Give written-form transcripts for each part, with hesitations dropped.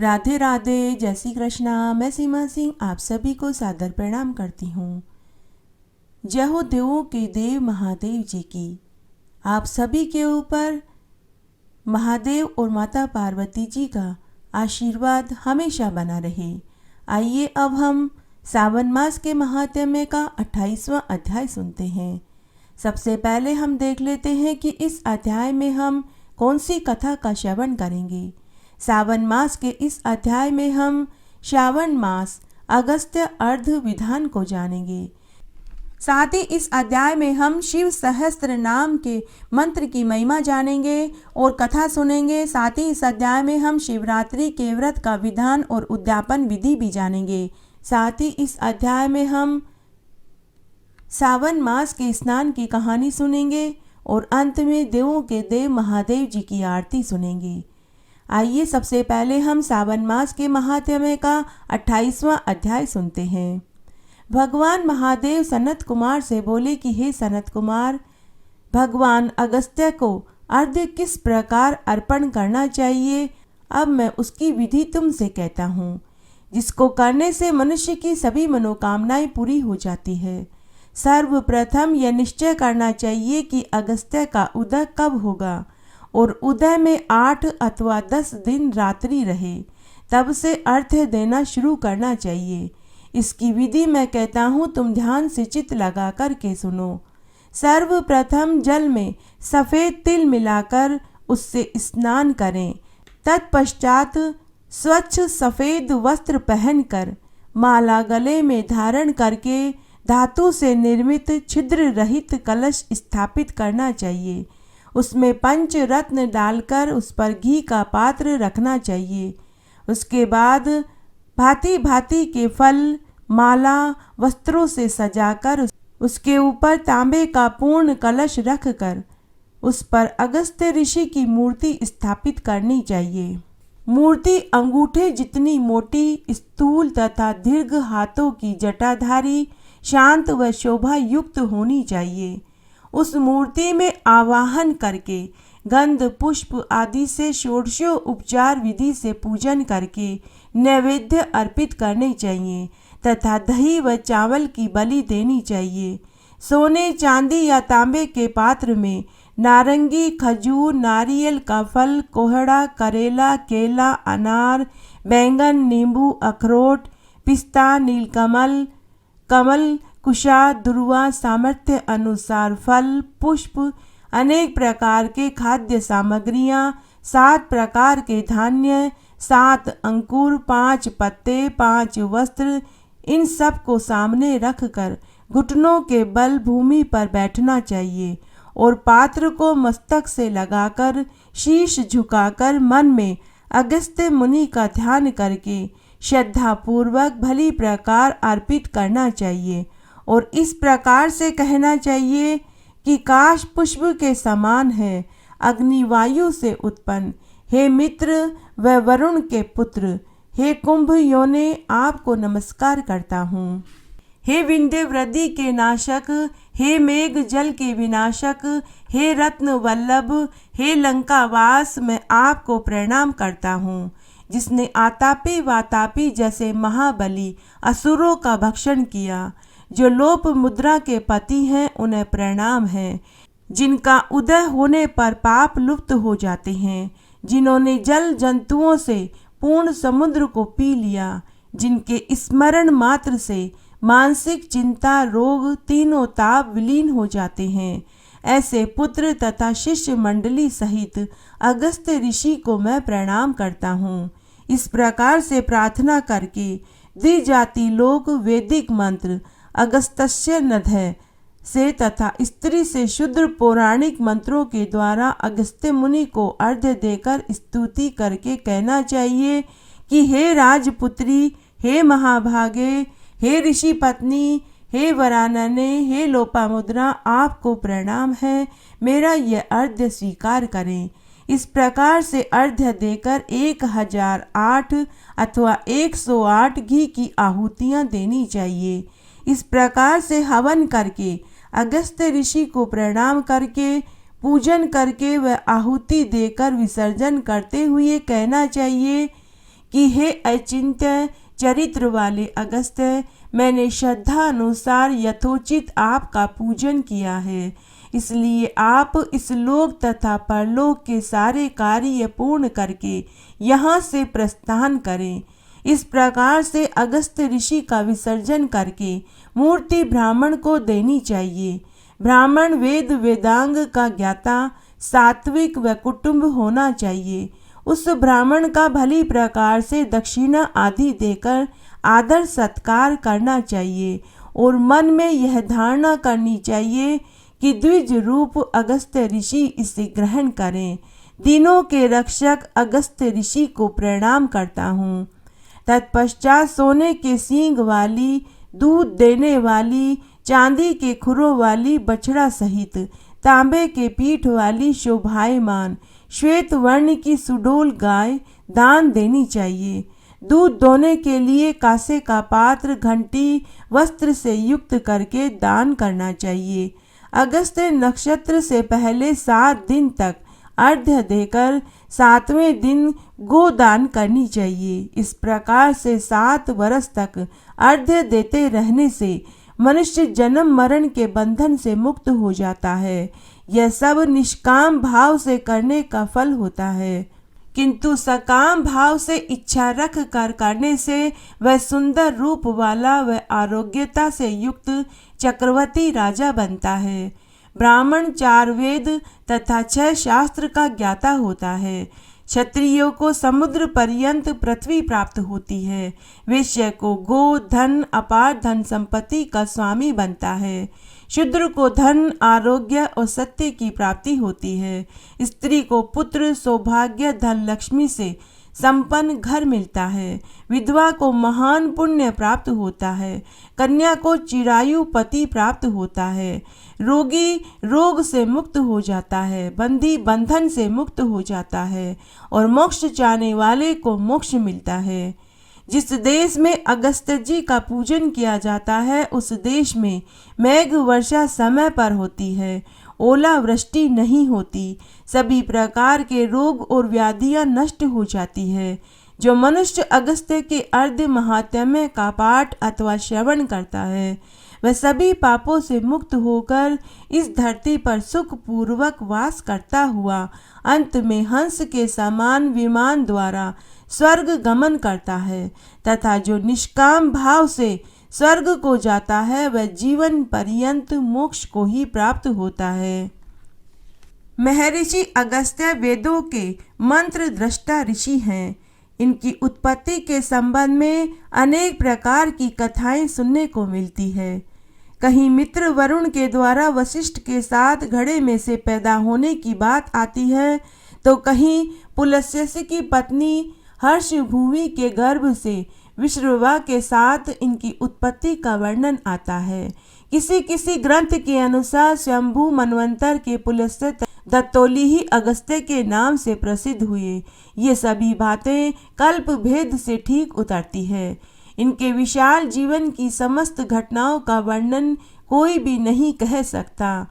राधे राधे, जय श्री कृष्णा। मैं सीमा सिंह आप सभी को सादर प्रणाम करती हूँ। जय हो देवों के देव महादेव जी की। आप सभी के ऊपर महादेव और माता पार्वती जी का आशीर्वाद हमेशा बना रहे। आइए अब हम सावन मास के महात्म्य का 28वां अध्याय सुनते हैं। सबसे पहले हम देख लेते हैं कि इस अध्याय में हम कौन सी कथा का श्रवण करेंगे। सावन मास के इस अध्याय में हम श्रावण मास अगस्त्य अर्ध विधान को जानेंगे। साथ ही इस अध्याय में हम शिव सहस्त्र नाम के मंत्र की महिमा जानेंगे और कथा सुनेंगे। साथ ही इस अध्याय में हम शिवरात्रि के व्रत का विधान और उद्यापन विधि भी जानेंगे। साथ ही इस अध्याय में हम सावन मास के स्नान की कहानी सुनेंगे और अंत में देवों के देव महादेव जी की आरती सुनेंगे। आइए सबसे पहले हम सावन मास के महात्म्य का 28वां अध्याय सुनते हैं। भगवान महादेव सनत कुमार से बोले कि हे सनत कुमार, भगवान अगस्त्य को अर्घ्य किस प्रकार अर्पण करना चाहिए, अब मैं उसकी विधि तुमसे कहता हूँ, जिसको करने से मनुष्य की सभी मनोकामनाएं पूरी हो जाती है। सर्वप्रथम यह निश्चय करना चाहिए कि अगस्त्य का उदय कब होगा और उदय में 8 अथवा 10 दिन रात्रि रहे, तब से अर्घ्य देना शुरू करना चाहिए। इसकी विधि मैं कहता हूँ, तुम ध्यान से चित्त लगा कर के सुनो। सर्वप्रथम जल में सफ़ेद तिल मिलाकर उससे स्नान करें। तत्पश्चात स्वच्छ सफ़ेद वस्त्र पहनकर माला गले में धारण करके धातु से निर्मित छिद्र रहित कलश स्थापित करना चाहिए। उसमें पंच रत्न डालकर उस पर घी का पात्र रखना चाहिए। उसके बाद भांति भांति के फल, माला, वस्त्रों से सजाकर उसके ऊपर तांबे का पूर्ण कलश रखकर उस पर अगस्त्य ऋषि की मूर्ति स्थापित करनी चाहिए। मूर्ति अंगूठे जितनी मोटी, स्थूल तथा दीर्घ हाथों की जटाधारी, शांत व शोभा युक्त होनी चाहिए। उस मूर्ति में आवाहन करके गंध पुष्प आदि से षोडशो उपचार विधि से पूजन करके नैवेद्य अर्पित करने चाहिए तथा दही व चावल की बलि देनी चाहिए। सोने, चांदी या तांबे के पात्र में नारंगी, खजूर, नारियल का फल, कोहड़ा, करेला, केला, अनार, बैंगन, नींबू, अखरोट, पिस्ता, नीलकमल, कमल, कुशा, दुर्वा, सामर्थ्य अनुसार फल, पुष्प, अनेक प्रकार के खाद्य सामग्रियाँ, 7 प्रकार के धान्य, 7 अंकुर, 5 पत्ते, 5 वस्त्र, इन सब को सामने रखकर घुटनों के बल भूमि पर बैठना चाहिए और पात्र को मस्तक से लगाकर शीश झुकाकर मन में अगस्त्य मुनि का ध्यान करके श्रद्धा पूर्वक भली प्रकार अर्पित करना चाहिए और इस प्रकार से कहना चाहिए कि काश पुष्प के समान है, अग्नि वायु से उत्पन्न, हे मित्र व वरुण के पुत्र, हे कुंभ योने, आपको नमस्कार करता हूँ। हे विंध्य वृद्धि के नाशक, हे मेघ जल के विनाशक, हे रत्न वल्लभ, हे लंकावास, मैं आपको प्रणाम करता हूँ, जिसने आतापी वातापी जैसे महाबली असुरों का भक्षण किया। जो लोप मुद्रा के पति हैं उन्हें प्रणाम है, जिनका उदय होने पर पाप लुप्त हो जाते हैं, जिन्होंने जल जंतुओं से पूर्ण समुद्र को पी लिया, जिनके स्मरण मात्र से मानसिक चिंता, रोग, तीनों ताप विलीन हो जाते हैं। ऐसे पुत्र तथा शिष्य मंडली सहित अगस्त्य ऋषि को मैं प्रणाम करता हूँ। इस प्रकार से प्रार्थना करके द्विजाति लोक वैदिक मंत्र अगस्त्य नधय से तथा स्त्री से शुद्र पौराणिक मंत्रों के द्वारा अगस्त्य मुनि को अर्घ्य देकर स्तुति करके कहना चाहिए कि हे राजपुत्री, हे महाभागे, हे ऋषि पत्नी, हे वरानने, हे लोपामुद्रा, आपको प्रणाम है, मेरा यह अर्घ्य स्वीकार करें। इस प्रकार से अर्घ्य देकर 1008 अथवा 108 घी की आहुतियाँ देनी चाहिए। इस प्रकार से हवन करके अगस्त्य ऋषि को प्रणाम करके पूजन करके व आहुति देकर विसर्जन करते हुए कहना चाहिए कि हे अचिंत्य चरित्र वाले अगस्त्य, मैंने श्रद्धा अनुसार यथोचित आपका पूजन किया है, इसलिए आप इस लोक तथा परलोक के सारे कार्य पूर्ण करके यहाँ से प्रस्थान करें। इस प्रकार से अगस्त्य ऋषि का विसर्जन करके मूर्ति ब्राह्मण को देनी चाहिए। ब्राह्मण वेद वेदांग का ज्ञाता, सात्विक व कुटुंब होना चाहिए। उस ब्राह्मण का भली प्रकार से दक्षिणा आदि देकर आदर सत्कार करना चाहिए और मन में यह धारणा करनी चाहिए कि द्विज रूप अगस्त्य ऋषि इसे ग्रहण करें। दिनों के रक्षक अगस्त्य ऋषि को प्रणाम करता हूँ। तत्पश्चात सोने के सींग वाली, दूध देने वाली, चांदी के खुरों वाली बछड़ा सहित तांबे के पीठ वाली शोभायमान श्वेत वर्ण की सुडोल गाय दान देनी चाहिए। दूध दोने के लिए कांसे का पात्र, घंटी, वस्त्र से युक्त करके दान करना चाहिए। अगस्त्य नक्षत्र से पहले 7 दिन तक अर्घ्य देकर 7वें दिन गोदान करनी चाहिए। इस प्रकार से 7 वर्ष तक अर्घ्य देते रहने से मनुष्य जन्म मरण के बंधन से मुक्त हो जाता है। यह सब निष्काम भाव से करने का फल होता है, किंतु सकाम भाव से इच्छा रख कर करने से वह सुंदर रूप वाला व आरोग्यता से युक्त चक्रवर्ती राजा बनता है। ब्राह्मण 4 वेद तथा 6 शास्त्र का ज्ञाता होता है। क्षत्रियों को समुद्र पर्यंत पृथ्वी प्राप्त होती है। वैश्य को गो, धन, अपार धन संपत्ति का स्वामी बनता है। शूद्र को धन, आरोग्य और सत्य की प्राप्ति होती है। स्त्री को पुत्र, सौभाग्य, धन लक्ष्मी से संपन्न घर मिलता है। विधवा को महान पुण्य प्राप्त होता है। कन्या को चिरायु पति प्राप्त होता है। रोगी रोग से मुक्त हो जाता है। बंदी बंधन से मुक्त हो जाता है और मोक्ष चाहने वाले को मोक्ष मिलता है। जिस देश में अगस्त्य जी का पूजन किया जाता है, उस देश में मेघ वर्षा समय पर होती है, ओला वृष्टि नहीं होती, सभी प्रकार के रोग और व्याधियां नष्ट हो जाती है। जो मनुष्य अगस्त्य के अर्ध महात्म्य का पाठ अथवा श्रवण करता है, वह सभी पापों से मुक्त होकर इस धरती पर सुख पूर्वक वास करता हुआ अंत में हंस के समान विमान द्वारा स्वर्ग गमन करता है, तथा जो निष्काम भाव से स्वर्ग को जाता है वह जीवन पर्यंत मोक्ष को ही प्राप्त होता है। महर्षि अगस्त्य वेदों के मंत्र दृष्टा ऋषि हैं। इनकी उत्पत्ति के संबंध में अनेक प्रकार की कथाएं सुनने को मिलती है। कहीं मित्र वरुण के द्वारा वशिष्ठ के साथ घड़े में से पैदा होने की बात आती है, तो कहीं पुलस्त्य की पत्नी हर्षभूमि के गर्भ से विश्रवा के साथ इनकी उत्पत्ति का वर्णन आता है। किसी किसी ग्रंथ के अनुसार शंभु मनवंतर के पुलस्त्य दत्तोली ही अगस्त्य के नाम से प्रसिद्ध हुए। ये सभी बातें कल्प भेद से ठीक उतरती है। इनके विशाल जीवन की समस्त घटनाओं का वर्णन कोई भी नहीं कह सकता।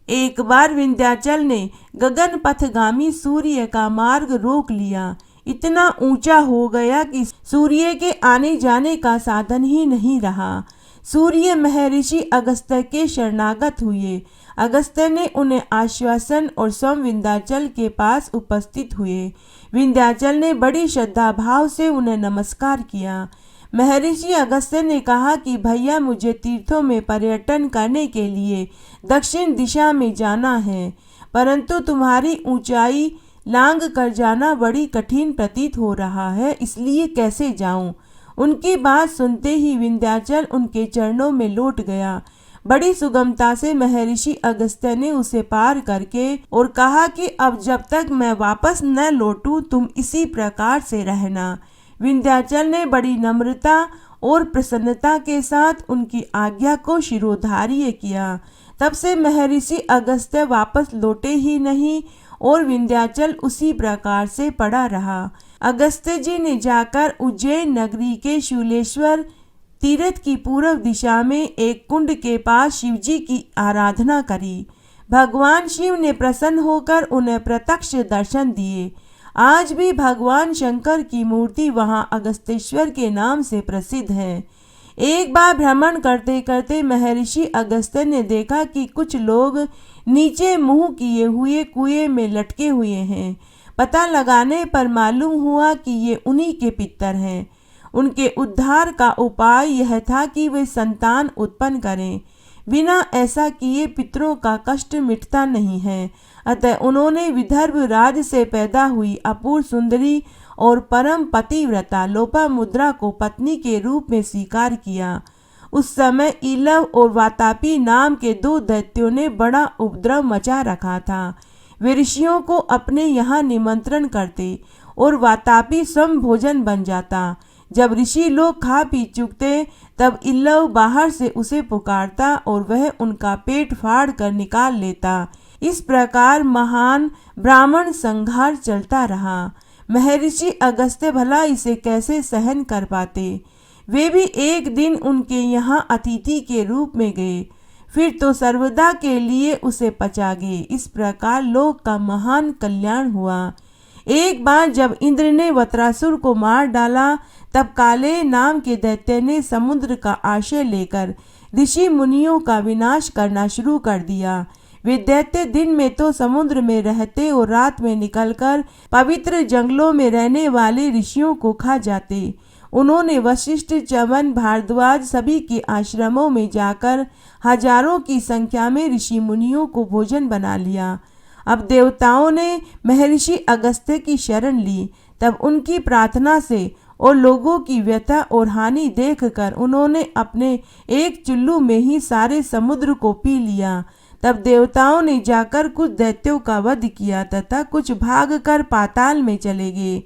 एक बार विंध्याचल ने गगन पथगामी सूर्य का मार्ग रोक लिया। इतना ऊंचा हो गया कि सूर्य के आने जाने का साधन ही नहीं रहा। सूर्य महर्षि अगस्त्य के शरणागत हुए। अगस्त्य ने उन्हें आश्वासन और स्वयं विंध्याचल के पास उपस्थित हुए। विंध्याचल ने बड़ी श्रद्धा भाव से उन्हें नमस्कार किया। महर्षि अगस्त्य ने कहा कि भैया, मुझे तीर्थों में पर्यटन करने के लिए दक्षिण दिशा में जाना है, परंतु तुम्हारी ऊंचाई लांघ कर जाना बड़ी कठिन प्रतीत हो रहा है, इसलिए कैसे जाऊं? उनकी बात सुनते ही विंध्याचल उनके चरणों में लौट गया। बड़ी सुगमता से महर्षि अगस्त्य ने उसे पार करके और कहा कि अब जब तक मैं वापस न लौटूं, तुम इसी प्रकार से रहना। विंध्याचल ने बड़ी नम्रता और प्रसन्नता के साथ उनकी आज्ञा को शिरोधार्य किया। तब से महर्षि अगस्त्य वापस लौटे ही नहीं और विंध्याचल उसी प्रकार से पड़ा रहा। अगस्त्य जी ने जाकर उज्जैन नगरी के शूलेश्वर तीर्थ की पूर्व दिशा में एक कुंड के पास शिवजी की आराधना करी। भगवान शिव ने प्रसन्न होकर उन्हें प्रत्यक्ष दर्शन दिए। आज भी भगवान शंकर की मूर्ति वहाँ अगस्तेश्वर के नाम से प्रसिद्ध है। एक बार भ्रमण करते करते महर्षि अगस्त्य ने देखा कि कुछ लोग नीचे मुंह किए हुए कुएं में लटके हुए हैं। पता लगाने पर मालूम हुआ कि ये उन्हीं के पितर हैं। उनके उद्धार का उपाय यह था कि वे संतान उत्पन्न करें। बिना ऐसा किए पितरों का कष्ट मिटता नहीं है। अतः उन्होंने विदर्भ राज से पैदा हुई अपूर्व सुंदरी और परम पतिव्रता लोपामुद्रा को पत्नी के रूप में स्वीकार किया। उस समय ईलव और वातापी नाम के दो दैत्यों ने बड़ा उपद्रव मचा रखा था। वे ऋषियों को अपने यहाँ निमंत्रण करते और वातापी स्वयं भोजन बन जाता। जब ऋषि लोग खा पी चुकते तब इल्लव बाहर से उसे पुकारता और वह उनका पेट फाड़ कर निकाल लेता। इस प्रकार महान ब्राह्मण संहार चलता रहा। महर्षि अगस्त्य भला इसे कैसे सहन कर पाते। वे भी एक दिन उनके यहाँ अतिथि के रूप में गए, फिर तो सर्वदा के लिए उसे पचा गए। इस प्रकार लोक का महान कल्याण हुआ। एक बार जब इंद्र ने वत्रासुर को मार डाला तब काले नाम के दैत्य ने समुद्र का आश्रय लेकर ऋषि मुनियों का विनाश करना शुरू कर दिया। वे दैत्य दिन में तो समुद्र में रहते और रात में निकलकर पवित्र जंगलों में रहने वाले ऋषियों को खा जाते। उन्होंने वशिष्ठ, च्यवन, भारद्वाज सभी के आश्रमों में जाकर हजारों की संख्या में ऋषि मुनियों को भोजन बना लिया। अब देवताओं ने महर्षि अगस्त्य की शरण ली। तब उनकी प्रार्थना से और लोगों की व्यथा और हानि देखकर उन्होंने अपने एक चुल्लू में ही सारे समुद्र को पी लिया। तब देवताओं ने जाकर कुछ दैत्यों का वध किया तथा कुछ भागकर पाताल में चले गए।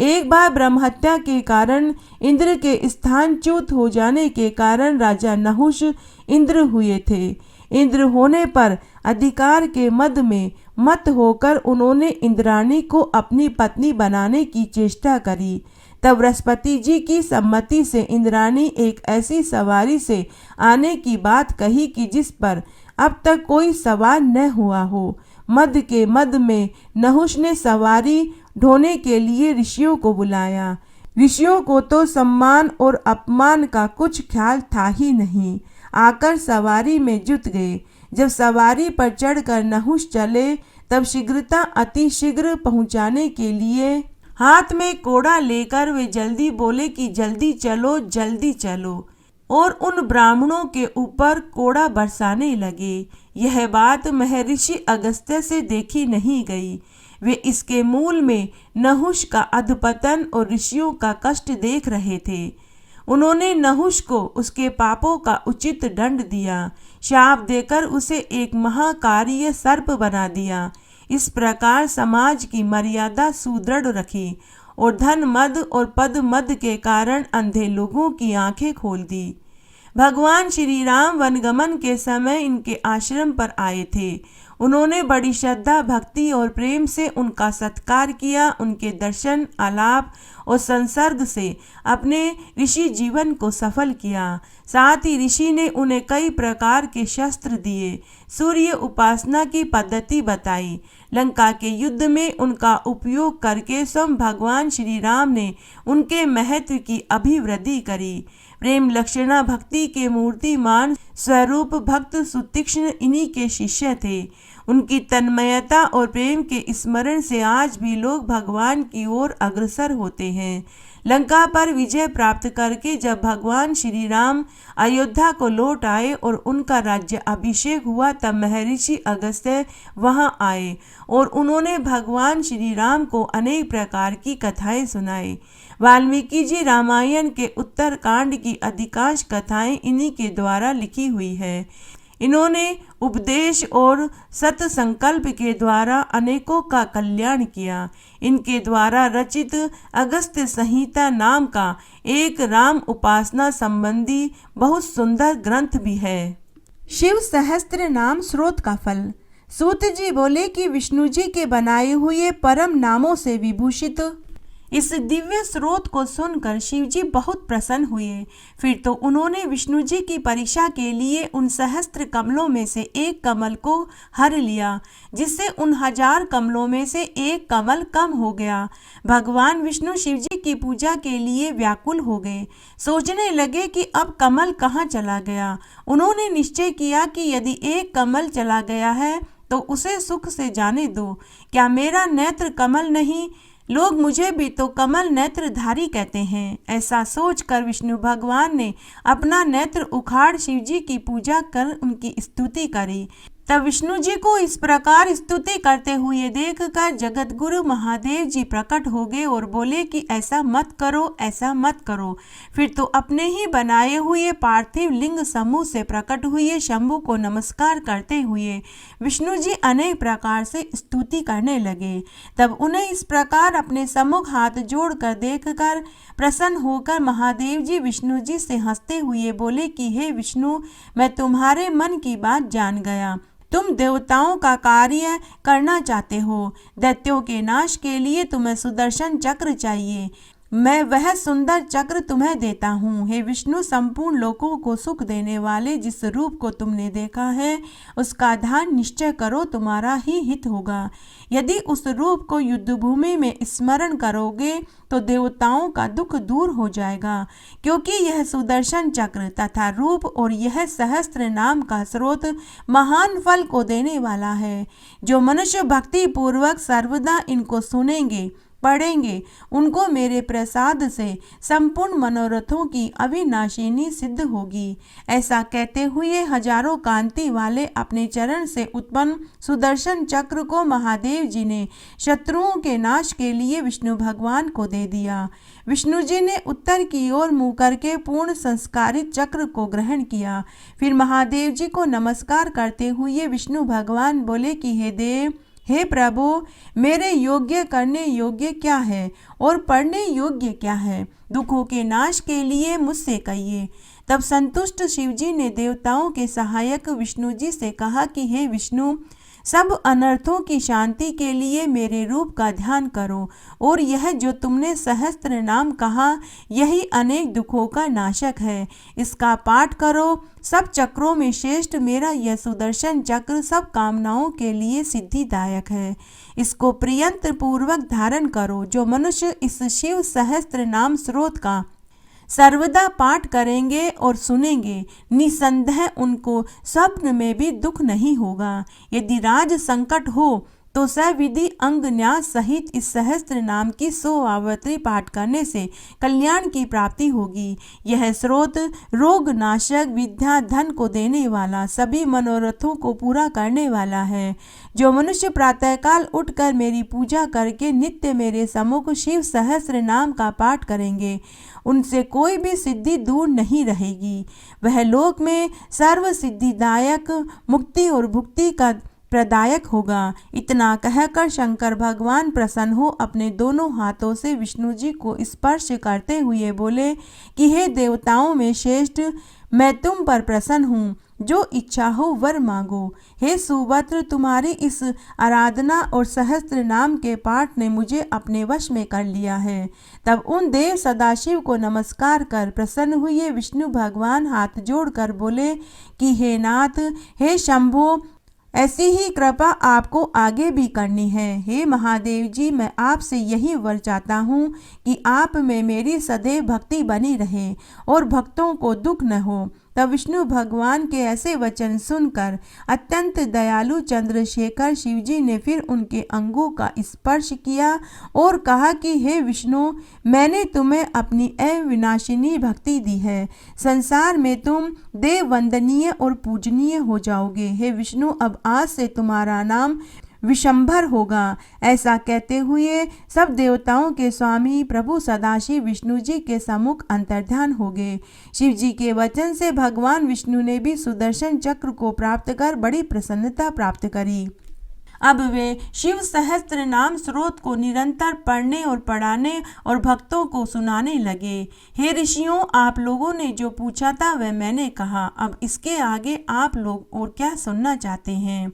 एक बार ब्रह्महत्या के कारण इंद्र के स्थानच्युत हो जाने के कारण राजा नहुष इंद्र हुए थे। इंद्र होने पर अधिकार के मद में मत होकर उन्होंने इंद्राणी को अपनी पत्नी बनाने की चेष्टा करी। तब बृहस्पति जी की सम्मति से इंद्राणी एक ऐसी सवारी से आने की बात कही कि जिस पर अब तक कोई सवार न हुआ हो। मद के मद में नहुष ने सवारी ढोने के लिए ऋषियों को बुलाया। ऋषियों को तो सम्मान और अपमान का कुछ ख्याल था ही नहीं। आकर सवारी में जुट गए। जब सवारी पर चढ़कर नहुष चले तब शीघ्रता अति शीघ्र पहुंचाने के लिए हाथ में कोड़ा लेकर वे जल्दी बोले कि जल्दी चलो, और उन ब्राह्मणों के ऊपर कोड़ा बरसाने लगे। यह बात महर्षि अगस्त्य से देखी नहीं गई। वे इसके मूल में नहुष का अधपतन और ऋषियों का कष्ट देख रहे थे। उन्होंने नहुष को उसके पापों का उचित दंड दिया, शाप देकर उसे एक महाकार्य सर्प बना दिया। इस प्रकार समाज की मर्यादा सुदृढ़ रखी और धन मद और पद मद के कारण अंधे लोगों की आंखें खोल दी। भगवान श्री राम वनगमन के समय इनके आश्रम पर आए थे। उन्होंने बड़ी श्रद्धा, भक्ति और प्रेम से उनका सत्कार किया। उनके दर्शन, आलाप और संसर्ग से अपने ऋषि जीवन को सफल किया। साथ ही ऋषि ने उन्हें कई प्रकार के शस्त्र दिए, सूर्य उपासना की पद्धति बताई। लंका के युद्ध में उनका उपयोग करके स्वयं भगवान श्री राम ने उनके महत्व की अभिवृद्धि करी। प्रेम लक्षणा भक्ति के मूर्तिमान स्वरूप भक्त सुतीक्ष्ण इन्हीं के शिष्य थे। उनकी तन्मयता और प्रेम के स्मरण से आज भी लोग भगवान की ओर अग्रसर होते हैं। लंका पर विजय प्राप्त करके जब भगवान श्री राम अयोध्या को लौट आए और उनका राज्य अभिषेक हुआ तब महर्षि अगस्त्य वहां आए और उन्होंने भगवान श्री राम को अनेक प्रकार की कथाएं सुनाई। वाल्मीकि जी रामायण के उत्तर कांड की अधिकांश कथाएं इन्हीं के द्वारा लिखी हुई है। इन्होंने उपदेश और सत संकल्प के द्वारा अनेकों का कल्याण किया। इनके द्वारा रचित अगस्त्य संहिता नाम का एक राम उपासना संबंधी बहुत सुंदर ग्रंथ भी है। शिव सहस्त्र नाम स्रोत का फल। सूत जी बोले कि विष्णु जी के बनाए हुए परम नामों से विभूषित इस दिव्य स्रोत को सुनकर शिवजी बहुत प्रसन्न हुए। फिर तो उन्होंने विष्णु जी की परीक्षा के लिए उन सहस्त्र कमलों में से एक कमल को हर लिया, जिससे उन 1000 कमलों में से एक कमल कम हो गया। भगवान विष्णु शिवजी की पूजा के लिए व्याकुल हो गए। सोचने लगे कि अब कमल कहाँ चला गया। उन्होंने निश्चय किया कि यदि एक कमल चला गया है तो उसे सुख से जाने दो। क्या मेरा नेत्र कमल नहीं? लोग मुझे भी तो कमल नेत्रधारी कहते हैं। ऐसा सोचकर विष्णु भगवान ने अपना नेत्र उखाड़ शिवजी की पूजा कर उनकी स्तुति करी। तब विष्णु जी को इस प्रकार स्तुति करते हुए देखकर जगत गुरु महादेव जी प्रकट हो गए और बोले कि ऐसा मत करो, ऐसा मत करो। फिर तो अपने ही बनाए हुए पार्थिव लिंग समूह से प्रकट हुए शंभु को नमस्कार करते हुए विष्णु जी अनेक प्रकार से स्तुति करने लगे। तब उन्हें इस प्रकार अपने सम्मुख हाथ जोड़कर देखकर प्रसन्न होकर महादेव जी विष्णु जी से हंसते हुए बोले कि हे विष्णु, मैं तुम्हारे मन की बात जान गया। तुम देवताओं का कार्य करना चाहते हो। दैत्यों के नाश के लिए तुम्हें सुदर्शन चक्र चाहिए। मैं वह सुंदर चक्र तुम्हें देता हूँ। हे विष्णु, संपूर्ण लोकों को सुख देने वाले जिस रूप को तुमने देखा है उसका ध्यान निश्चय करो, तुम्हारा ही हित होगा। यदि उस रूप को युद्ध भूमि में स्मरण करोगे तो देवताओं का दुख दूर हो जाएगा, क्योंकि यह सुदर्शन चक्र तथा रूप और यह सहस्त्र नाम का स्रोत महान फल को देने वाला है। जो मनुष्य भक्ति पूर्वक सर्वदा इनको सुनेंगे, पढ़ेंगे, उनको मेरे प्रसाद से संपूर्ण मनोरथों की अविनाशिनी सिद्ध होगी। ऐसा कहते हुए हजारों कांति वाले अपने चरण से उत्पन्न सुदर्शन चक्र को महादेव जी ने शत्रुओं के नाश के लिए विष्णु भगवान को दे दिया। विष्णु जी ने उत्तर की ओर मुंह करके पूर्ण संस्कारित चक्र को ग्रहण किया। फिर महादेव जी को नमस्कार करते हुए विष्णु भगवान बोले कि हे देव, हे प्रभु, मेरे योग्य करने योग्य क्या है और पढ़ने योग्य क्या है? दुखों के नाश के लिए मुझसे कहिए। तब संतुष्ट शिवजी ने देवताओं के सहायक विष्णु जी से कहा कि हे विष्णु, सब अनर्थों की शांति के लिए मेरे रूप का ध्यान करो, और यह जो तुमने सहस्त्र नाम कहा यही अनेक दुखों का नाशक है। इसका पाठ करो। सब चक्रों में श्रेष्ठ मेरा यह सुदर्शन चक्र सब कामनाओं के लिए सिद्धिदायक है। इसको प्रियंत्र पूर्वक धारण करो। जो मनुष्य इस शिव सहस्त्र नाम स्रोत का सर्वदा पाठ करेंगे और सुनेंगे, निसंदेह उनको स्वप्न में भी दुख नहीं होगा। यदि राज संकट हो तो सविधि अंग न्यास सहित इस सहस्त्र नाम की 100 आवृत्ति पाठ करने से कल्याण की प्राप्ति होगी। यह स्रोत रोग नाशक, विद्या धन को देने वाला, सभी मनोरथों को पूरा करने वाला है। जो मनुष्य प्रातःकाल उठकर मेरी पूजा करके नित्य मेरे सम्मुख शिव सहस्त्र नाम का पाठ करेंगे, उनसे कोई भी सिद्धि दूर नहीं रहेगी। वह लोक में सर्व सिद्धिदायक, मुक्ति और भुक्ति का प्रदायक होगा। इतना कहकर शंकर भगवान प्रसन्न हो अपने दोनों हाथों से विष्णु जी को स्पर्श करते हुए बोले कि हे देवताओं में श्रेष्ठ, मैं तुम पर प्रसन्न हूँ। जो इच्छा हो वर मांगो। हे सुभद्र, तुम्हारी इस आराधना और सहस्त्र नाम के पाठ ने मुझे अपने वश में कर लिया है। तब उन देव सदाशिव को नमस्कार कर प्रसन्न हुए विष्णु भगवान हाथ जोड़कर बोले कि हे नाथ, हे शंभो, ऐसी ही कृपा आपको आगे भी करनी है। हे महादेव जी, मैं आपसे यही वर चाहता हूँ कि आप में मेरी सदैव भक्ति बनी रहे और भक्तों को दुख न हो। तब विष्णु भगवान के ऐसे वचन सुनकर अत्यंत दयालु चंद्रशेखर शिवजी ने फिर उनके अंगों का स्पर्श किया और कहा कि हे विष्णु, मैंने तुम्हें अपनी अविनाशिनी भक्ति दी है। संसार में तुम देव वंदनीय और पूजनीय हो जाओगे। हे विष्णु, अब आज से तुम्हारा नाम विशंभर होगा। ऐसा कहते हुए सब देवताओं के स्वामी प्रभु सदाशिव विष्णु जी के सम्मुख अंतर्ध्यान हो गए। शिव जी के वचन से भगवान विष्णु ने भी सुदर्शन चक्र को प्राप्त कर बड़ी प्रसन्नता प्राप्त करी। अब वे शिव सहस्त्र नाम स्रोत को निरंतर पढ़ने और पढ़ाने और भक्तों को सुनाने लगे। हे ऋषियों, आप लोगों ने जो पूछा था वह मैंने कहा। अब इसके आगे आप लोग और क्या सुनना चाहते हैं?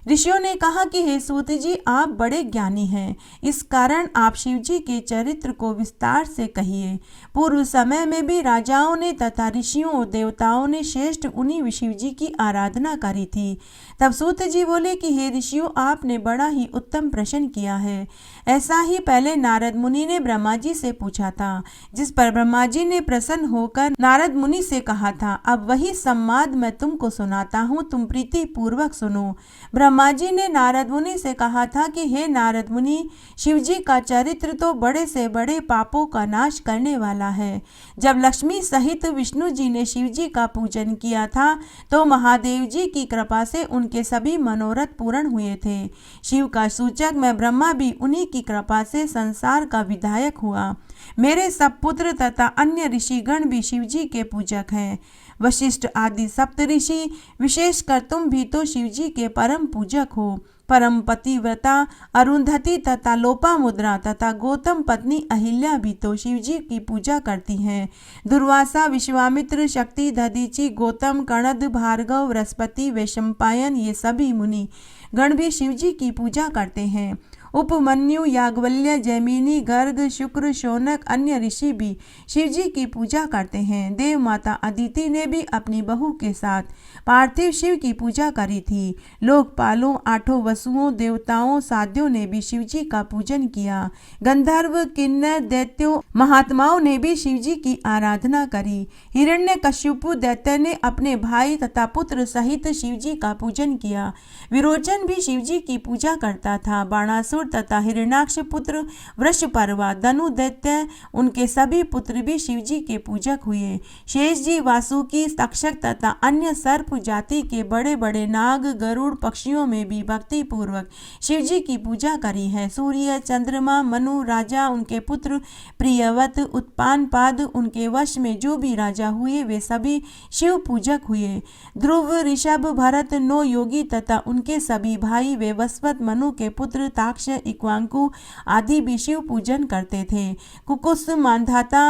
ऋषियों ने कहा कि हे सूत जी, आप बड़े ज्ञानी हैं, इस कारण आप शिव जी के चरित्र को विस्तार से कहिए। पूर्व समय में भी राजाओं ने तथा ऋषियों और देवताओं ने श्रेष्ठ उन्हीं शिव जी की आराधना करी थी। तब सूत जी बोले कि हे ऋषियों, आपने बड़ा ही उत्तम प्रश्न किया है। ऐसा ही पहले नारद मुनि ने ब्रह्मा जी से पूछा था, जिस पर ब्रह्मा जी ने प्रसन्न होकर नारद मुनि से कहा था, अब वही संवाद मैं तुमको सुनाता हूँ, तुम प्रीति पूर्वक सुनो। ब्रह्मा जी ने नारद मुनि से कहा था कि हे नारद मुनि, शिव जी का चरित्र तो बड़े से बड़े पापों का नाश करने वाला है। जब लक्ष्मी सहित विष्णु जी ने शिव जी का पूजन किया था तो महादेव जी की कृपा से उनके सभी मनोरथ पूर्ण हुए थे। शिव का सूचक मैं ब्रह्मा भी उन्हीं की कृपा से संसार का विधायक हुआ। मेरे सब पुत्र तथा अन्य ऋषिगण भी शिव जी के पूजक हैं। वशिष्ठ आदि सप्त ऋषि, विशेषकर तुम भी तो शिव जी के परम पूजक हो। परम पतिव्रता अरुंधति तथा लोपामुद्रा तथा गौतम पत्नी अहिल्या भी तो शिव जी की पूजा करती हैं। दुर्वासा, विश्वामित्र, शक्ति, दधीचि, गौतम, कणद, भार्गव, बृहस्पति, वैशंपायन, ये सभी मुनि गण भी शिव जी की पूजा करते हैं। उपमन्यु, याज्ञवल्क्य, जैमिनी, गर्ग, शुक्र, शौनक, अन्य ऋषि भी शिव जी की पूजा करते हैं। देव माता अदिति ने भी अपनी बहू के साथ पार्थिव शिव की पूजा करी थी। लोकपालों, आठों वसुओं, देवताओं, साध्यों ने भी शिव जी का पूजन किया। गंधर्व, किन्नर, दैत्यों, महात्माओं ने भी शिव जी की आराधना करी। हिरण्यकश्यपु दैत्य ने अपने भाई तथा पुत्र सहित शिव जी का पूजन किया। विरोचन भी शिव जी की पूजा करता था। बाणासुर तथा हिरण्याक्ष पुत्र वृषपर्वा, धनु दैत्य, उनके सभी पुत्र भी शिव जी के पूजक हुए। शेष जी, वासुकी, तक्षक तथा अन्य सर्प जाति के बड़े बड़े नाग, गरुड़, पक्षियों में भी भक्ति पूर्वक शिव जी की पूजा करी है। सूर्य, चंद्रमा, मनु राजा, उनके पुत्र प्रियवत, उत्पानपाद, उनके वश में जो भी राजा हुए वे सभी शिव पूजक हुए। ध्रुव, ऋषभ, भरत, 9 योगी तथा उनके सभी भाई वे वस्वत, मनु के पुत्र ताक्ष, इक्वांकु आदि भी शिव पूजन करते थे। कुकुस, मांधाता,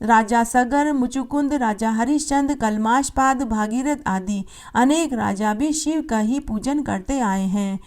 राजा सगर, मुचुकुंद, राजा हरिश्चंद्र, कलमाशपाद, भागीरथ आदि अनेक राजा भी शिव का ही पूजन करते आए हैं।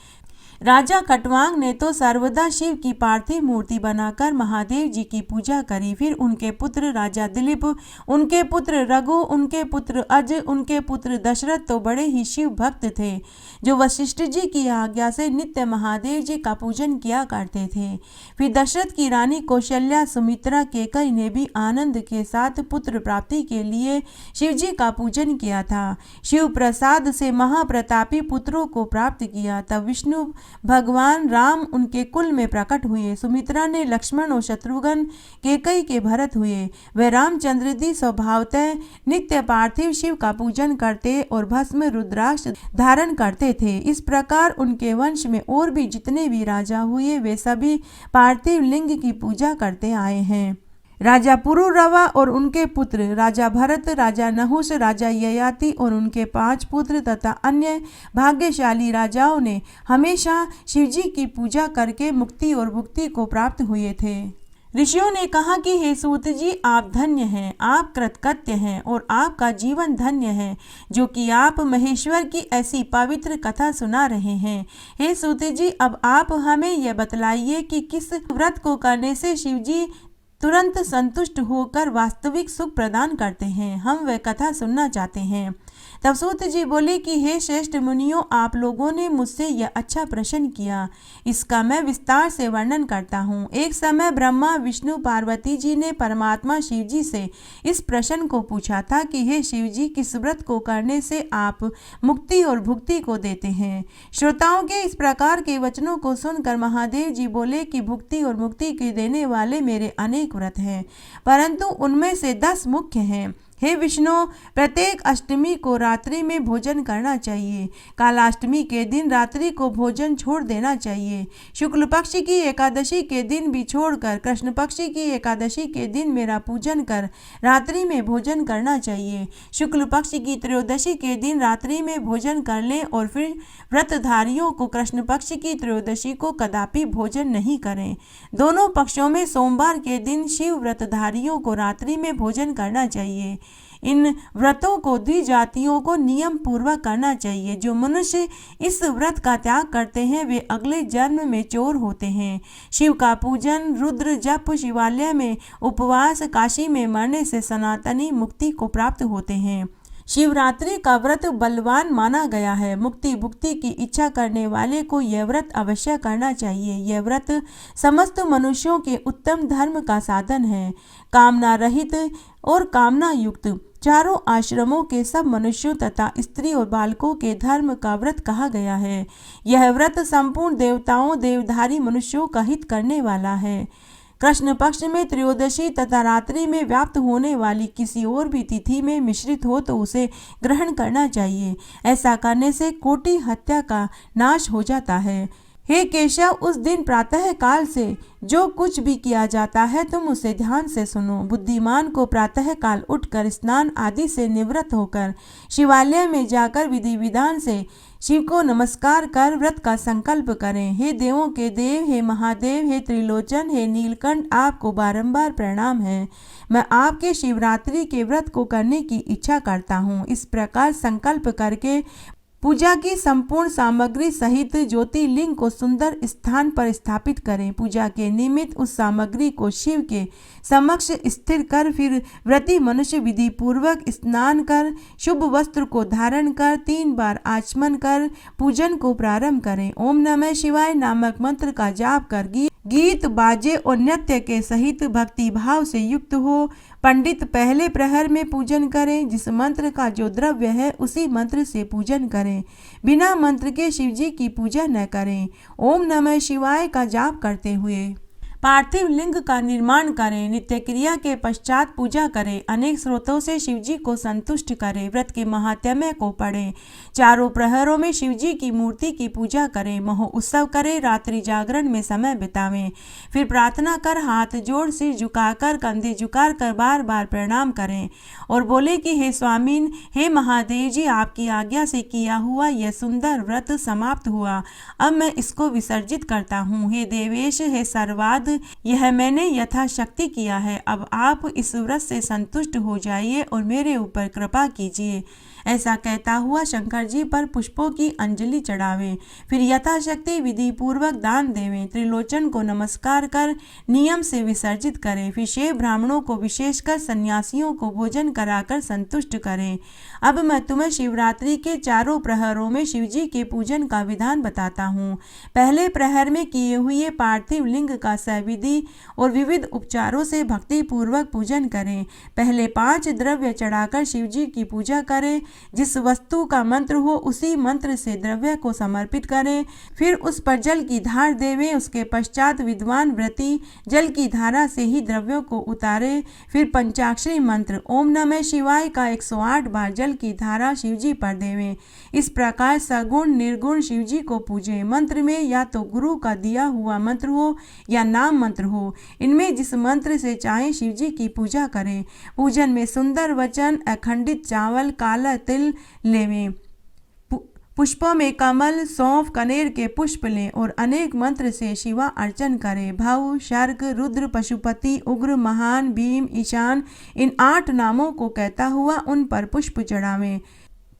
राजा खटवांग ने तो सर्वदा शिव की पार्थिव मूर्ति बनाकर महादेव जी की पूजा करी। फिर उनके पुत्र राजा दिलीप, उनके पुत्र रघु, उनके पुत्र अज, उनके पुत्र दशरथ तो बड़े ही शिव भक्त थे, जो वशिष्ठ जी की आज्ञा से नित्य महादेव जी का पूजन किया करते थे। फिर दशरथ की रानी कौशल्या, सुमित्रा, केकई ने भी आनंद के साथ पुत्र प्राप्ति के लिए शिव जी का पूजन किया था। शिव प्रसाद से महाप्रतापी पुत्रों को प्राप्त किया। तब विष्णु भगवान राम उनके कुल में प्रकट हुए। सुमित्रा ने लक्ष्मण और शत्रुघ्न, केकई के भरत हुए। वे रामचंद्र जी स्वभावतः नित्य पार्थिव शिव का पूजन करते और भस्म रुद्राक्ष धारण करते थे। इस प्रकार उनके वंश में और भी जितने भी राजा हुए वे सभी पार्थिव लिंग की पूजा करते आए हैं। राजा पुरुरवा और उनके पुत्र राजा भरत, राजा नहुष, राजा ययाति और उनके 5 पुत्र तथा अन्य भाग्यशाली राजाओं ने हमेशा शिवजी की पूजा करके मुक्ति और भुक्ति को प्राप्त हुए थे। ऋषियों ने कहा कि हे सूत जी, आप धन्य हैं, आप कृतकृत्य हैं और आपका जीवन धन्य है, जो कि आप महेश्वर की ऐसी पवित्र कथा सुना रहे हैं। हे सूत जी, अब आप हमें यह बतलाइए कि किस व्रत को करने से शिव जी तुरंत संतुष्ट होकर वास्तविक सुख प्रदान करते हैं। हम वह कथा सुनना चाहते हैं। तब सूत जी बोले कि हे श्रेष्ठ मुनियों, आप लोगों ने मुझसे यह अच्छा प्रश्न किया, इसका मैं विस्तार से वर्णन करता हूँ। एक समय ब्रह्मा, विष्णु, पार्वती जी ने परमात्मा शिव जी से इस प्रश्न को पूछा था कि हे शिव जी, किस व्रत को करने से आप मुक्ति और भुक्ति को देते हैं। श्रोताओं के इस प्रकार के वचनों को सुनकर महादेव जी बोले कि भुक्ति और मुक्ति के देने वाले मेरे अनेक व्रत हैं, परंतु उनमें से 10 मुख्य हैं। हे विष्णु, प्रत्येक अष्टमी को रात्रि में भोजन करना चाहिए। कालाष्टमी के दिन रात्रि को भोजन छोड़ देना चाहिए। शुक्ल पक्ष की एकादशी के दिन भी छोड़कर कृष्ण पक्ष की एकादशी के दिन मेरा पूजन कर रात्रि में भोजन करना चाहिए। शुक्ल पक्ष की त्रयोदशी के दिन रात्रि में भोजन कर लें और फिर व्रतधारियों को कृष्ण पक्ष की त्रयोदशी को कदापि भोजन नहीं करें। दोनों पक्षों में सोमवार के दिन शिव व्रतधारियों को रात्रि में भोजन करना चाहिए। इन व्रतों को द्विजातियों को नियम पूर्वक करना चाहिए। जो मनुष्य इस व्रत का त्याग करते हैं वे अगले जन्म में चोर होते हैं। शिव का पूजन, रुद्र जप, शिवालय में उपवास, काशी में मरने से सनातनी मुक्ति को प्राप्त होते हैं। शिवरात्रि का व्रत बलवान माना गया है। मुक्ति भुक्ति की इच्छा करने वाले को यह व्रत अवश्य करना चाहिए। यह व्रत समस्त मनुष्यों के उत्तम धर्म का साधन है। कामना रहित और कामना युक्त चारों आश्रमों के सब मनुष्यों तथा स्त्री और बालकों के धर्म का व्रत कहा गया है। यह व्रत संपूर्ण देवताओं देवधारी मनुष्यों का हित करने वाला है। कृष्ण पक्ष में त्रयोदशी तथा रात्रि में व्याप्त होने वाली किसी और भी तिथि में मिश्रित हो तो उसे ग्रहण करना चाहिए। ऐसा करने से कोटि हत्या का नाश हो जाता है। हे केशव, उस दिन प्रातः काल से जो कुछ भी किया जाता है तुम उसे ध्यान से सुनो। बुद्धिमान को प्रातः काल उठकर स्नान आदि से निवृत्त होकर शिवालय में जाकर विधि विधान से शिव को नमस्कार कर व्रत का संकल्प करें। हे देवों के देव, हे महादेव, हे त्रिलोचन, हे नीलकंठ, आपको बारंबार प्रणाम है। मैं आपके शिवरात्रि के व्रत को करने की इच्छा करता हूँ। इस प्रकार संकल्प करके पूजा की संपूर्ण सामग्री सहित ज्योतिर्लिंग को सुंदर स्थान पर स्थापित करें। पूजा के निमित्त उस सामग्री को शिव के समक्ष स्थिर कर फिर व्रती मनुष्य विधि पूर्वक स्नान कर शुभ वस्त्र को धारण कर 3 बार आचमन कर पूजन को प्रारंभ करें। ओम नमः शिवाय नामक मंत्र का जाप कर गीत बाजे और नृत्य के सहित भक्ति भाव से युक्त हो पंडित पहले प्रहर में पूजन करें। जिस मंत्र का जो द्रव्य है उसी मंत्र से पूजन करें। बिना मंत्र के शिवजी की पूजा न करें। ओम नमः शिवाय का जाप करते हुए पार्थिव लिंग का निर्माण करें। नित्य क्रिया के पश्चात पूजा करें। अनेक स्रोतों से शिवजी को संतुष्ट करें। व्रत के महात्म्य को पढ़ें। चारों प्रहरों में शिवजी की मूर्ति की पूजा करें। महोत्सव करें। रात्रि जागरण में समय बितावें। फिर प्रार्थना कर हाथ जोड़ सिर झुकाकर कंधे झुकाकर बार बार प्रणाम करें और बोले कि हे स्वामीन, हे महादेव जी, आपकी आज्ञा से किया हुआ यह सुंदर व्रत समाप्त हुआ। अब मैं इसको विसर्जित करता हूँ। हे देवेश, हे सर्वाद, यह मैंने यथाशक्ति किया है। अब आप इस व्रत से संतुष्ट हो जाइए और मेरे ऊपर कृपा कीजिए। ऐसा कहता हुआ शंकर जी पर पुष्पों की अंजलि चढ़ावें। फिर यथाशक्ति विधि पूर्वक दान देवें। त्रिलोचन को नमस्कार कर नियम से विसर्जित करें। फिर शेष ब्राह्मणों को विशेषकर सन्यासियों को भोजन कराकर संतुष्ट करें। अब मैं तुम्हें शिवरात्रि के चारों प्रहरों में शिवजी के पूजन का विधान बताता हूँ। पहले प्रहर में किए हुए पार्थिव लिंग का सविधि और विविध उपचारों से भक्ति पूर्वक पूजन करें। पहले 5 द्रव्य चढ़ाकर शिवजी की पूजा करें। जिस वस्तु का मंत्र हो उसी मंत्र से द्रव्य को समर्पित करें। फिर उस पर जल की धार देवें। उसके पश्चात विद्वान व्रती जल की धारा से ही द्रव्यों को उतारे। फिर पंचाक्षरी मंत्र ओम नमः शिवाय का 108 बार जल की धारा शिवजी पर देवें। इस प्रकार सगुण निर्गुण शिवजी को पूजें। मंत्र में या तो गुरु का दिया हुआ मंत्र हो या नाम मंत्र हो। इनमें जिस मंत्र से चाहे शिवजी की पूजा करें। पूजन में सुंदर वचन, अखंडित चावल, काला तिल लेवें। पुष्पों में कमल, सौंफ, कनेर के पुष्प लें और अनेक मंत्र से शिवा अर्चन करें। भव, शर्क, रुद्र, पशुपति, उग्र, महान, भीम, ईशान, इन 8 नामों को कहता हुआ उन पर पुष्प चढ़ावें।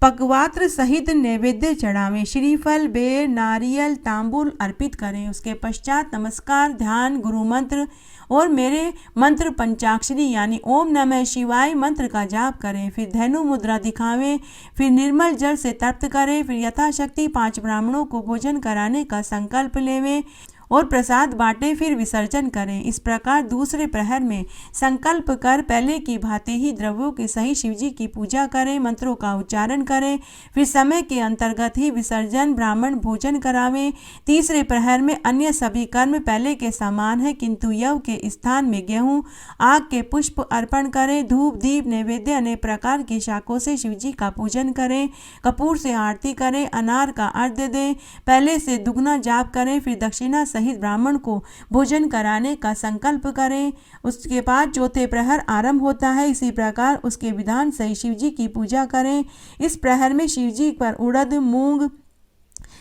पकवात्र सहित नैवेद्य चढ़ावें। श्रीफल, बेर, नारियल, तांबूल अर्पित करें। उसके पश्चात नमस्कार, ध्यान, गुरु मंत्र और मेरे मंत्र पंचाक्षरी यानी ओम नमः शिवाय मंत्र का जाप करें। फिर धनु मुद्रा दिखावें। फिर निर्मल जल से तर्पण करें। फिर यथाशक्ति 5 ब्राह्मणों को भोजन कराने का संकल्प लेवें और प्रसाद बांटे। फिर विसर्जन करें। इस प्रकार दूसरे प्रहर में संकल्प कर पहले की भांति ही द्रव्यों के सही शिवजी की पूजा करें। मंत्रों का उच्चारण करें। फिर समय के अंतर्गत ही विसर्जन ब्राह्मण भोजन करावें। तीसरे प्रहर में अन्य सभी कर्म पहले के समान है, किंतु यव के स्थान में गेहूं, आग के पुष्प अर्पण करें। धूप दीप नैवेद्य अनेक प्रकार की शाखों से शिवजी का पूजन करें। कपूर से आरती करें। अनार का अर्घ्य दें। पहले से दुगना जाप करें। फिर दक्षिणा सहित ब्राह्मण को भोजन कराने का संकल्प करें। उसके बाद चौथे प्रहर आरंभ होता है। इसी प्रकार उसके विधान सहित शिवजी की पूजा करें। इस प्रहर में शिवजी पर उड़द, मूंग,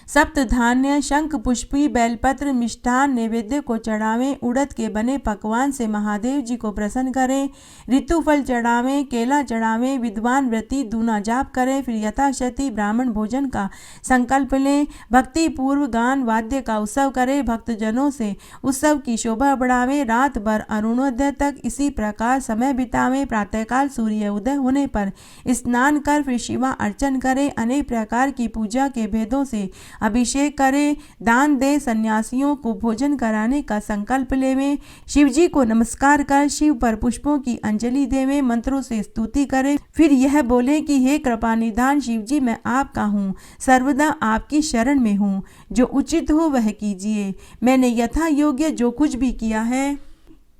सप्त धान्य, शंख पुष्पी, बेलपत्र, मिष्ठान नैवेद्य को चढ़ावें। उड़द के बने पकवान से महादेव जी को प्रसन्न करें। ऋतुफल चढ़ावें, केला चढ़ावें। विद्वान व्रती दूना जाप करें। फिर यथाशक्ति ब्राह्मण भोजन का संकल्प लें। भक्ति पूर्व गान वाद्य का उत्सव करें। भक्तजनों से उत्सव की शोभा बढ़ावें। रात भर अरुणोदय तक इसी प्रकार समय बितावें। प्रातःकाल सूर्य उदय होने पर स्नान कर फिर शिवा अर्चन करें। अनेक प्रकार की पूजा के भेदों से अभिषेक करें। दान दे, सन्यासियों को भोजन कराने का संकल्प लेवें। शिव जी को नमस्कार कर शिव पर पुष्पों की अंजलि देवें। मंत्रों से स्तुति करें। फिर यह बोले कि हे कृपा निधान शिव जी, मैं आपका हूँ, सर्वदा आपकी शरण में हूँ। जो उचित हो वह कीजिए। मैंने यथा योग्य जो कुछ भी किया है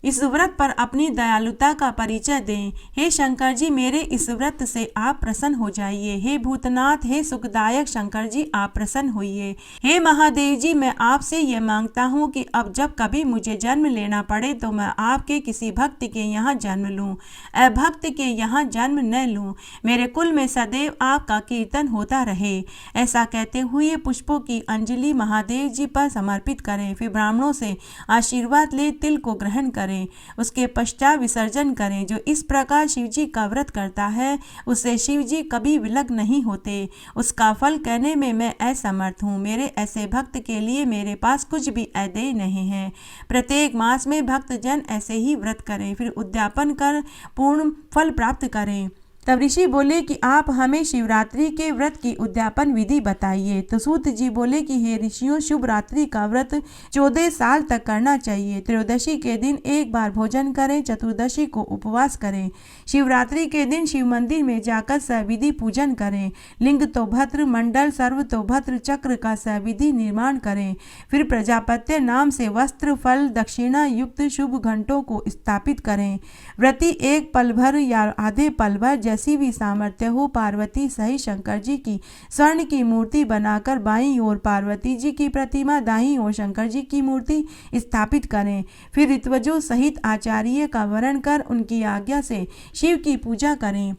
इस व्रत पर अपनी दयालुता का परिचय दें। हे शंकर जी, मेरे इस व्रत से आप प्रसन्न हो जाइए। हे भूतनाथ, हे सुखदायक शंकर जी, आप प्रसन्न होइए। हे महादेव जी, मैं आपसे यह मांगता हूँ कि अब जब कभी मुझे जन्म लेना पड़े तो मैं आपके किसी भक्त के यहाँ जन्म लूँ, अभक्त के यहाँ जन्म न लूँ। मेरे कुल में सदैव आपका कीर्तन होता रहे। ऐसा कहते हुए पुष्पों की अंजलि महादेव जी पर समर्पित करें। फिर ब्राह्मणों से आशीर्वाद ले तिल को ग्रहण करें। उसके पश्चात विसर्जन करें। जो इस प्रकार शिव जी का व्रत करता है उससे शिव जी कभी विलग नहीं होते। उसका फल कहने में मैं असमर्थ हूँ। मेरे ऐसे भक्त के लिए मेरे पास कुछ भी अदेय नहीं है। प्रत्येक मास में भक्तजन ऐसे ही व्रत करें, फिर उद्यापन कर पूर्ण फल प्राप्त करें। तब ऋषि बोले कि आप हमें शिवरात्रि के व्रत की उद्यापन विधि बताइए। तो सूत जी बोले कि हे ऋषियों, शुभ रात्रि का व्रत 14 साल तक करना चाहिए। त्रयोदशी के दिन एक बार भोजन करें, चतुर्दशी को उपवास करें। शिवरात्रि के दिन शिव मंदिर में जाकर सविधि पूजन करें। लिंग तो भद्र, मंडल सर्व तो भद्र, चक्र का सविधि निर्माण करें। फिर प्रजापत्य नाम से वस्त्र, फल, दक्षिणा युक्त शुभ घंटों को स्थापित करें। व्रती एक पल भर या आधे पल भर जैसी भी सामर्थ्य हो पार्वती सहित शंकर जी की स्वर्ण की मूर्ति बनाकर बाईं ओर पार्वती जी की प्रतिमा, दाईं ओर शंकर जी की मूर्ति स्थापित करें। फिर ऋत्वजों सहित आचार्य का वरण कर उनकी आज्ञा से शिव की पूजा करें।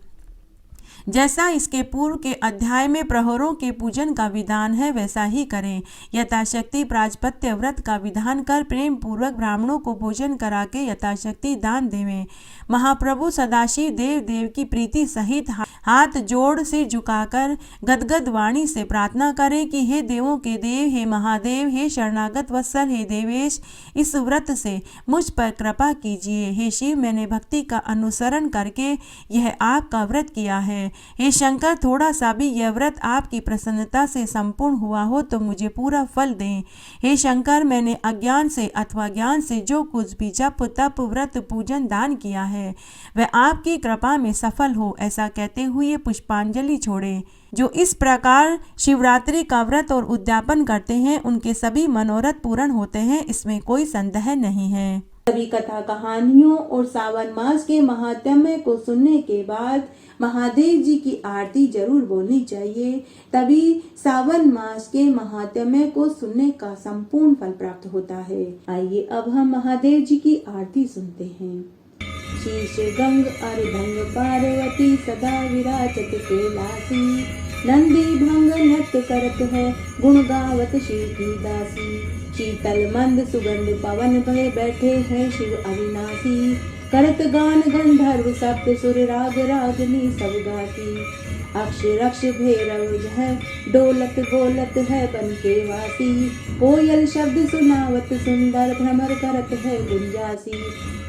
जैसा इसके पूर्व के अध्याय में प्रहरों के पूजन का विधान है वैसा ही करें। यथाशक्ति प्राजपत्य व्रत का विधान कर प्रेम पूर्वक ब्राह्मणों को भोजन करा के यथाशक्ति दान देवें। महाप्रभु सदाशिव देव देव की प्रीति सहित हाथ जोड़ सिर झुकाकर गदगद वाणी से प्रार्थना करें कि हे देवों के देव, हे महादेव, हे शरणागत वत्सल, हे देवेश, इस व्रत से मुझ पर कृपा कीजिए। हे शिव, मैंने भक्ति का अनुसरण करके यह आपका व्रत किया है। हे शंकर, थोड़ा सा भी यह व्रत आपकी प्रसन्नता से संपूर्ण हुआ हो तो मुझे पूरा फल दें। हे शंकर, मैंने अज्ञान से अथवा ज्ञान से जो कुछ भी जप तप व्रत पूजन दान किया है वह आपकी कृपा में सफल हो। ऐसा कहते हुए पुष्पांजलि छोड़े। जो इस प्रकार शिवरात्रि का व्रत और उद्यापन करते हैं उनके सभी मनोरथ पूर्ण होते हैं, इसमें कोई संदेह नहीं है। सभी कथा कहानियों और सावन मास के महात्म्य को सुनने के बाद महादेव जी की आरती जरूर बोलनी चाहिए, तभी सावन मास के महात्म्य को सुनने का संपूर्ण फल प्राप्त होता है। आइए अब हम महादेव जी की आरती सुनते हैं। शीश गंग अर्धंग पार्वती सदा विराजत कैलासी, नंदी भंग नृत्य करत है गुण गावत शिव की दासी। शीतल मंद सुगंध पवन भय बैठे हैं शिव अविनाशी, करत गान गंधर्व सप्त सुर राग रागनी सब गाती। अक्ष रक्ष भैरव है डोलत बोलत है बन के वासी, कोयल शब्द सुनावत सुंदर भ्रमर करत है गुंजासी।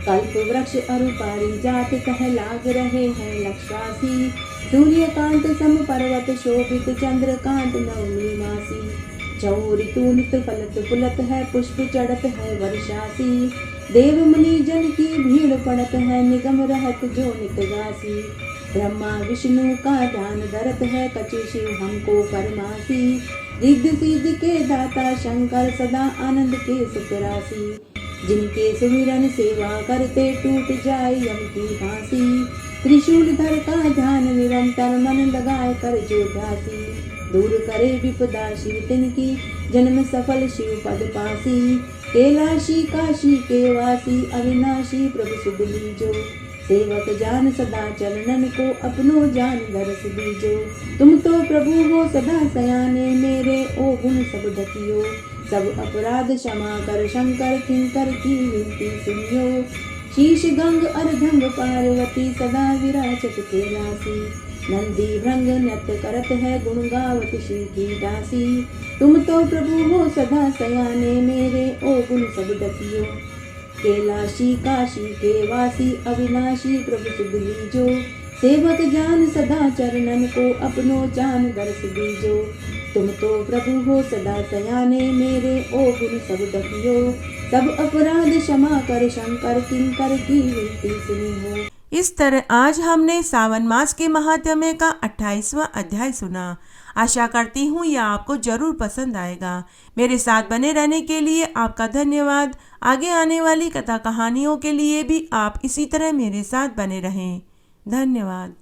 कल्प वृक्ष अरु पारिजात कह लाग रहे हैं लक्षवासी, सूर्यकांत सम पर्वत शोभित चंद्रकांत नवनीमासी। चौरितूनित फलत फुलत है पुष्प चढ़त है वर्षासी, देव मुनि जन की भीड़ पड़त है निगम रहत जो नितगासी। ब्रह्मा विष्णु का ध्यान धरत है कछु शिव हमको परमासी, रिद्ध सिद्ध के दाता शंकर सदा आनंद के सुखरासी। जिनके सुमिरन सेवा करते टूट जाए यम की फांसी, त्रिशूल धर का ध्यान निरंतर मन लगाए कर जो ध्यासी। दूर करे विपदा शिव तिनकी जन्म सफल शिव पद पासी, कैलाशी काशी के वासी, अविनाशी प्रभु सुध लीजो। सेवक जान सदा चरणन को, अपनो जान दरस दीजो। तुम तो प्रभु हो सदा सयाने, मेरे ओ गुण सब ढकियो। सब अपराध क्षमा कर शंकर, किंकर की विनती सुनियो। शीश गंग अर्धंग पार्वती, सदा विराजत कैलासी। नंदी भृंग नृत्य करत है, गुण गावत शिव की दासी। तुम तो प्रभु हो सदा सयाने, मेरे ओ गुण सब ढकियो। कैलाशी काशी के वासी, अविनाशी प्रभु सुध लीजो। सेवक जान सदा चरणन को, अपनो जान दरस दीजो। तुम तो प्रभु हो सदा सयाने, मेरे ओ गुण सब ढकियो। सब अपराध क्षमा कर शंकर, किंकर की विनती सुनी हो। इस तरह आज हमने सावन मास के महात्म्य का 28वां अध्याय सुना। आशा करती हूँ यह आपको जरूर पसंद आएगा। मेरे साथ बने रहने के लिए आपका धन्यवाद। आगे आने वाली कथा कहानियों के लिए भी आप इसी तरह मेरे साथ बने रहें। धन्यवाद।